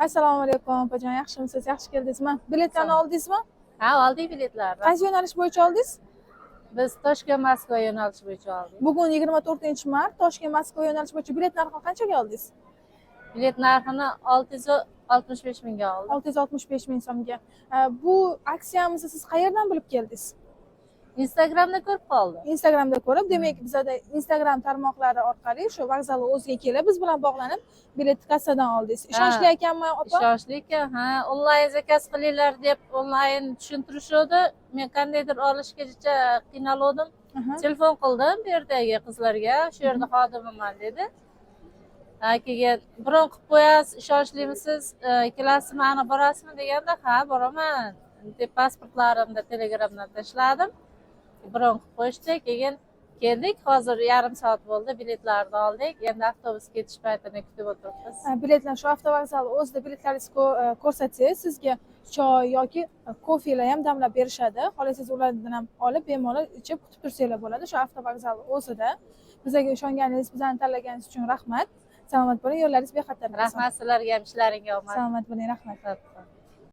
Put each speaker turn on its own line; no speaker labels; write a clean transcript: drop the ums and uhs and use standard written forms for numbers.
Assalomu alaykum opajon, yaxshimisiz? Yaxshi keldingizmi? Biletlarni oldingizmi?
Ha, oldik biletlarni.
Qaysi yo'nalish bo'yicha oldingiz?
Biz Toshkent Moskva yo'nalishi bo'yicha oldik.
Bugun 24-mart Toshkent Moskva yo'nalishi bo'yicha bilet narxini qanchaga oldingiz?
Bilet narxini 665 mingga oldik.
665 ming so'mga. Bu aksiyamizni siz qayerdan bilib keldingiz?
Instagramda ko'rib qoldim.
Instagramda ko'rib, demak bizada Instagram tarmoqlari orqali shu vokzal o'ziga kelib, biz bilan bog'lanib, bilet kassadan oldingiz. Ishonchli ekanmi, opa?
Ishonchli ekan. Ha, onlayn zakaz qilinglar deb onlayn tushuntirishdi. Men qandaydir olishgacha qiynaldim. Telefon qildim bu yerdagi qizlarga, shu yerda xodimiman dedi. Keyin biron qilib qo'yasiz, ishonchlimisiz, kelasizmi, ana borasizmi deganda, ha, boraman deb pasportlarimni Telegramdan tashladim. Biron qilib qo'yishdi, keyin keldik. Hozir yarim soat bo'ldi, biletlarni oldik. Endi avtobus ketish paytini kutib o'tiribmiz.
Biletlar shu avtovokzal o'zida biletlaringizni ko'rsatsangiz, sizga choy yoki kofelar ham damlab berishadi. Xohlasangiz ulardan ham olib, bemalol ichib kutib tursanglar bo'ladi. Shu avtovokzal o'zida. Bizga ishonganingiz, bizani tanlaganingiz uchun rahmat. Salomat bo'ling, yo'llaringiz bexatar bo'lsin.
Rahmat, sizlarga ham ishlaringga omad.
Salomat bo'ling, rahmat.